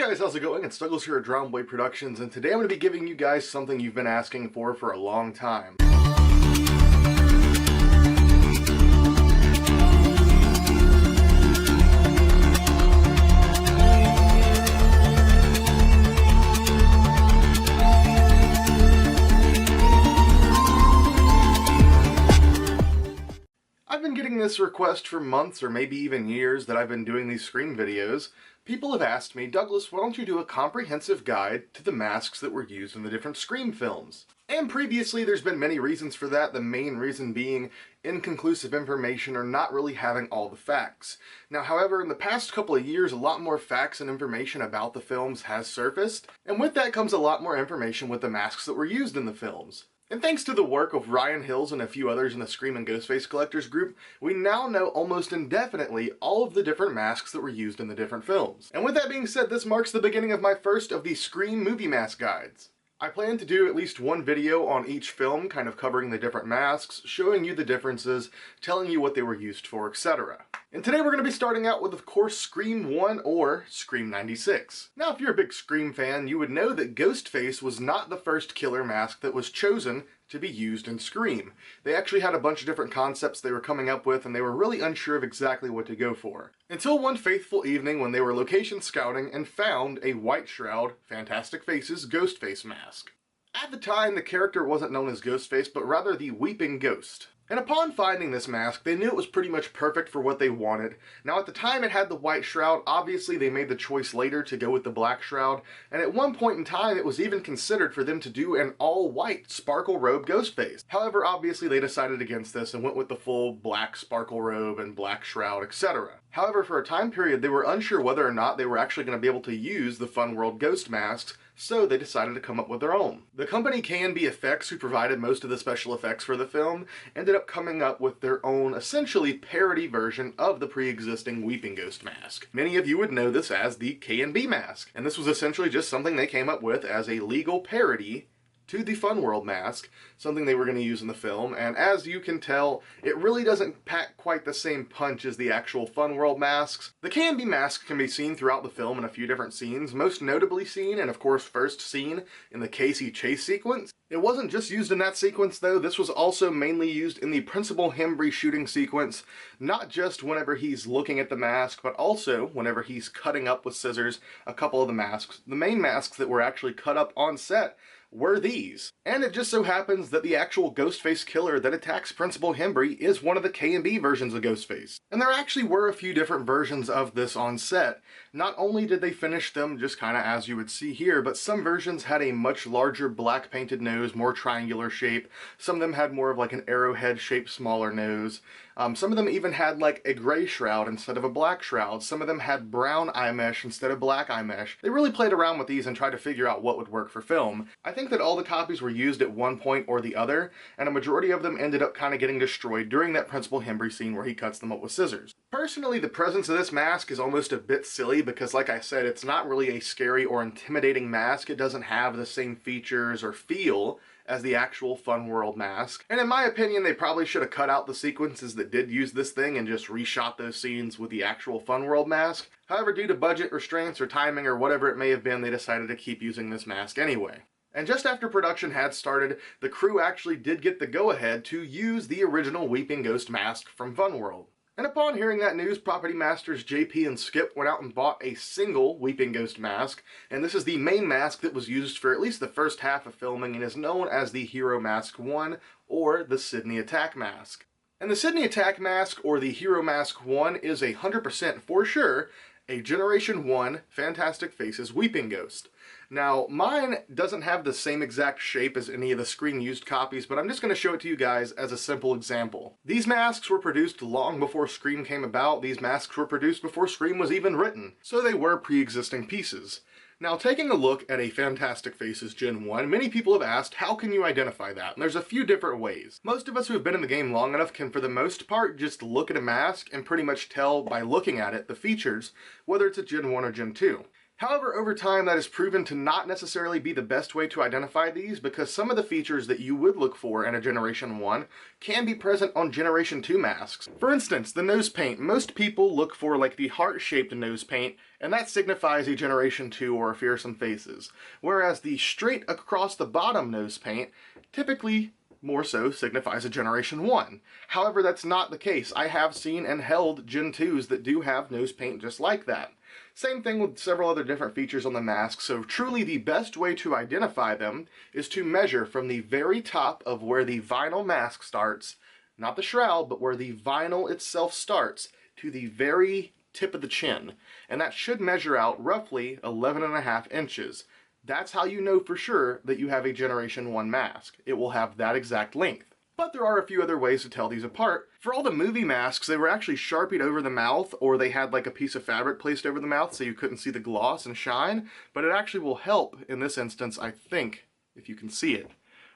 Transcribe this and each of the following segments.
guys, how's it going? It's Douglas here at Drowned Blade Productions, and today I'm going to be giving you guys something you've been asking for a long time. I've been getting this request for months or maybe even years that I've been doing these Scream videos. People have asked me, Douglas, why don't you do a comprehensive guide to the masks that were used in the different Scream films? And previously there's been many reasons for that, the main reason being inconclusive information or not really having all the facts. Now, however, in the past couple of years, a lot more facts and information about the films has surfaced, and with that comes a lot more information with the masks that were used in the films. And thanks to the work of Ryan Hills and a few others in the Scream and Ghostface Collectors group, we now know almost indefinitely all of the different masks that were used in the different films. And with that being said, this marks the beginning of my first of the Scream movie mask guides. I plan to do at least one video on each film, kind of covering the different masks, showing you the differences, telling you what they were used for, etc. And today we're going to be starting out with, of course, Scream 1 or Scream 96. Now, if you're a big Scream fan, you would know that Ghostface was not the first killer mask that was chosen to be used in Scream. They actually had a bunch of different concepts they were coming up with, and they were really unsure of exactly what to go for. Until one fateful evening when they were location scouting and found a White Shroud, Fantastic Faces Ghostface mask. At the time, the character wasn't known as Ghostface, but rather the Weeping Ghost. And upon finding this mask, they knew it was pretty much perfect for what they wanted. Now, at the time it had the White Shroud. Obviously they made the choice later to go with the Black Shroud, and at one point in time it was even considered for them to do an all-white sparkle robe Ghostface. However, obviously they decided against this and went with the full black sparkle robe and Black Shroud, etc. However, for a time period they were unsure whether or not they were actually going to be able to use the Fun World Ghost masks, so they decided to come up with their own. The company K&B Effects, who provided most of the special effects for the film, ended up coming up with their own, essentially, parody version of the pre-existing Weeping Ghost mask. Many of you would know this as the K&B mask, and this was essentially just something they came up with as a legal parody to the Fun World mask, something they were going to use in the film, and as you can tell, it really doesn't pack quite the same punch as the actual Fun World masks. The K&B mask can be seen throughout the film in a few different scenes, most notably seen, and of course first seen, in the Casey chase sequence. It wasn't just used in that sequence though, this was also mainly used in the Principal Hembry shooting sequence, not just whenever he's looking at the mask, but also whenever he's cutting up with scissors a couple of the masks. The main masks that were actually cut up on set were these. And it just so happens that the actual Ghostface killer that attacks Principal Hembry is one of the K&B versions of Ghostface. And there actually were a few different versions of this on set. Not only did they finish them just kind of as you would see here, but some versions had a much larger black painted nose, more triangular shape. Some of them had more of like an arrowhead shaped smaller nose. Some of them even had like a gray shroud instead of a black shroud. Some of them had brown eye mesh instead of black eye mesh. They really played around with these and tried to figure out what would work for film. I think that all the copies were used at one point or the other, and a majority of them ended up kind of getting destroyed during that Principal Hembry scene where he cuts them up with scissors. Personally, the presence of this mask is almost a bit silly because, like I said, it's not really a scary or intimidating mask. It doesn't have the same features or feel as the actual Fun World mask. And in my opinion, they probably should have cut out the sequences that did use this thing and just reshot those scenes with the actual Fun World mask. However, due to budget restraints or timing or whatever it may have been, they decided to keep using this mask anyway. And just after production had started, the crew actually did get the go-ahead to use the original Weeping Ghost mask from Fun World. And upon hearing that news, Property Masters JP and Skip went out and bought a single Weeping Ghost mask, and this is the main mask that was used for at least the first half of filming and is known as the Hero Mask 1 or the Sydney Attack mask. And the Sydney Attack mask or the Hero Mask 1 is 100% for sure a Generation 1 Fantastic Faces Weeping Ghost. Now, mine doesn't have the same exact shape as any of the screen-used copies, but I'm just going to show it to you guys as a simple example. These masks were produced long before Scream came about. These masks were produced before Scream was even written, so they were pre-existing pieces. Now, taking a look at a Fantastic Faces Gen 1, many people have asked, how can you identify that? And there's a few different ways. Most of us who have been in the game long enough can, for the most part, just look at a mask and pretty much tell by looking at it the features, whether it's a Gen 1 or Gen 2. However, over time that has proven to not necessarily be the best way to identify these, because some of the features that you would look for in a Generation 1 can be present on Generation 2 masks. For instance, the nose paint. Most people look for like the heart-shaped nose paint, and that signifies a Generation 2 or a Fearsome Faces. Whereas the straight across the bottom nose paint typically more so signifies a Generation 1. However, that's not the case. I have seen and held Gen 2s that do have nose paint just like that. Same thing with several other different features on the mask, so truly the best way to identify them is to measure from the very top of where the vinyl mask starts, not the shroud, but where the vinyl itself starts, to the very tip of the chin. And that should measure out roughly 11.5 inches. That's how you know for sure that you have a Generation 1 mask. It will have that exact length. But there are a few other ways to tell these apart. For all the movie masks, they were actually sharpied over the mouth, or they had like a piece of fabric placed over the mouth so you couldn't see the gloss and shine, but it actually will help in this instance, I think, if you can see it.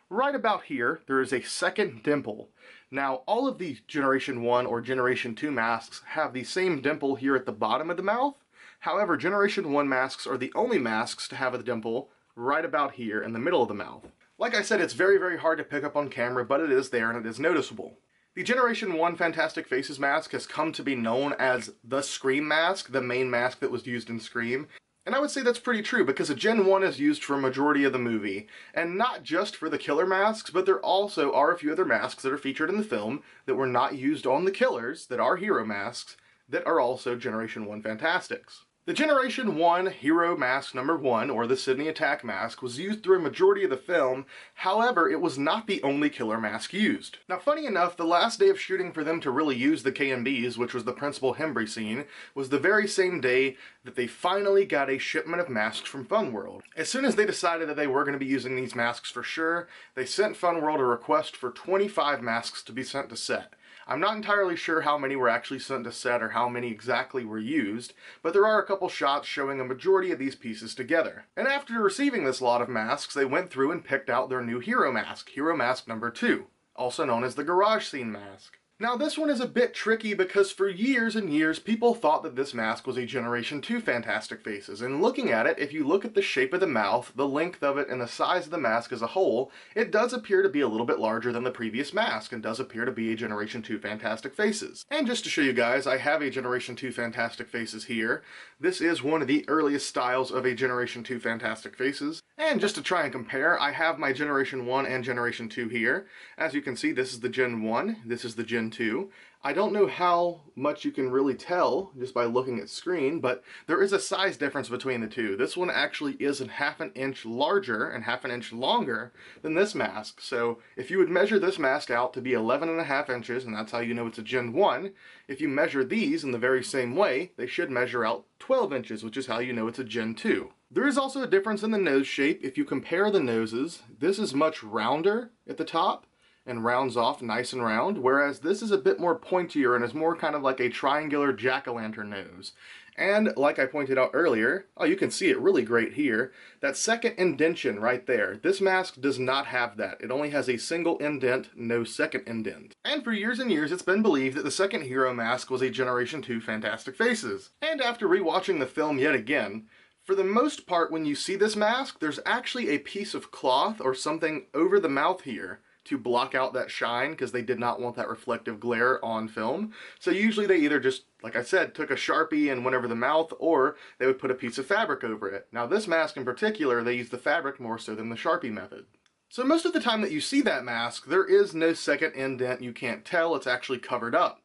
Right about here, there is a second dimple. Now, all of the Generation 1 or Generation 2 masks have the same dimple here at the bottom of the mouth. However, Generation 1 masks are the only masks to have a dimple right about here in the middle of the mouth. Like I said, it's very, very hard to pick up on camera, but it is there and it is noticeable. The Generation 1 Fantastic Faces mask has come to be known as the Scream mask, the main mask that was used in Scream. And I would say that's pretty true, because a Gen 1 is used for a majority of the movie. And not just for the killer masks, but there also are a few other masks that are featured in the film that were not used on the killers, that are hero masks, that are also Generation 1 Fantastics. The Generation 1 Hero Mask number 1, or the Sydney Attack mask, was used through a majority of the film. However, it was not the only killer mask used. Now, funny enough, the last day of shooting for them to really use the KMBs, which was the principal Hembry scene, was the very same day that they finally got a shipment of masks from Funworld. As soon as they decided that they were going to be using these masks for sure, they sent Funworld a request for 25 masks to be sent to set. I'm not entirely sure how many were actually sent to set or how many exactly were used, but there are a couple shots showing a majority of these pieces together. And after receiving this lot of masks, they went through and picked out their new Hero Mask number 2, also known as the Garage Scene mask. Now this one is a bit tricky because for years and years people thought that this mask was a Generation 2 Fantastic Faces, and looking at it, if you look at the shape of the mouth, the length of it, and the size of the mask as a whole, it does appear to be a little bit larger than the previous mask and does appear to be a Generation 2 Fantastic Faces. And just to show you guys, I have a Generation 2 Fantastic Faces here. This is one of the earliest styles of a Generation 2 Fantastic Faces. And just to try and compare, I have my Generation 1 and Generation 2 here. As you can see, this is the Gen 1, this is the Gen 2. I don't know how much you can really tell just by looking at screen, but there is a size difference between the two. This one actually is a half an inch larger and half an inch longer than this mask. So if you would measure this mask out to be 11.5 inches, and that's how you know it's a Gen 1, if you measure these in the very same way, they should measure out 12 inches, which is how you know it's a Gen 2. There is also a difference in the nose shape. If you compare the noses, this is much rounder at the top and rounds off nice and round, whereas this is a bit more pointier and is more kind of like a triangular jack-o'-lantern nose. And like I pointed out earlier, oh, you can see it really great here, that second indentation right there, this mask does not have that. It only has a single indent, no second indent. And for years and years, it's been believed that the second Hero mask was a Generation 2 Fantastic Faces. And after rewatching the film yet again, for the most part, when you see this mask, there's actually a piece of cloth or something over the mouth here to block out that shine, because they did not want that reflective glare on film. So usually they either just, like I said, took a Sharpie and went over the mouth, or they would put a piece of fabric over it. Now this mask in particular, they use the fabric more so than the Sharpie method. So most of the time that you see that mask, there is no second indent. You can't tell, it's actually covered up.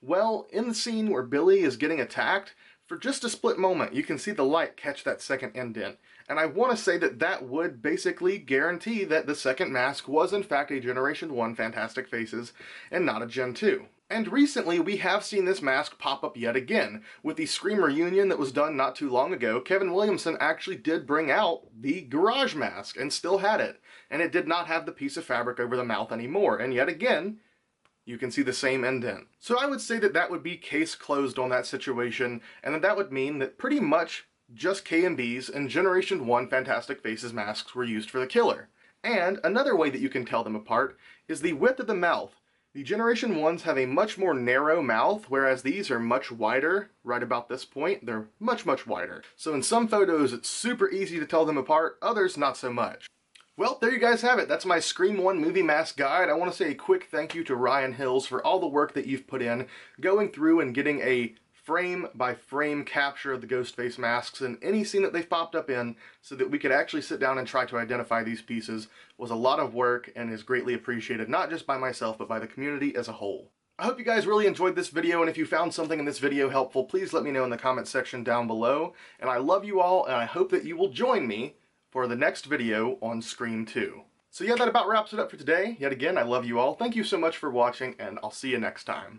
Well, in the scene where Billy is getting attacked, for just a split moment, you can see the light catch that second indent. And I want to say that that would basically guarantee that the second mask was in fact a Generation 1 Fantastic Faces and not a Gen 2. And recently we have seen this mask pop up yet again. With the Scream reunion that was done not too long ago, Kevin Williamson actually did bring out the Garage mask and still had it. And it did not have the piece of fabric over the mouth anymore. And yet again, you can see the same indent. So I would say that that would be case closed on that situation, and that would mean that pretty much just KMBs and Generation 1 Fantastic Faces masks were used for the killer. And another way that you can tell them apart is the width of the mouth. The Generation 1s have a much more narrow mouth, whereas these are much wider. Right about this point, they're much, much wider. So in some photos, it's super easy to tell them apart, others not so much. Well, there you guys have it. That's my Scream 1 movie mask guide. I want to say a quick thank you to Ryan Hills for all the work that you've put in, going through and getting a frame-by-frame capture of the Ghostface masks in any scene that they've popped up in, so that we could actually sit down and try to identify these pieces. Was a lot of work and is greatly appreciated, not just by myself, but by the community as a whole. I hope you guys really enjoyed this video, and if you found something in this video helpful, please let me know in the comment section down below. And I love you all, and I hope that you will join me for the next video on Scream 2. So yeah, that about wraps it up for today. Yet again, I love you all. Thank you so much for watching, and I'll see you next time.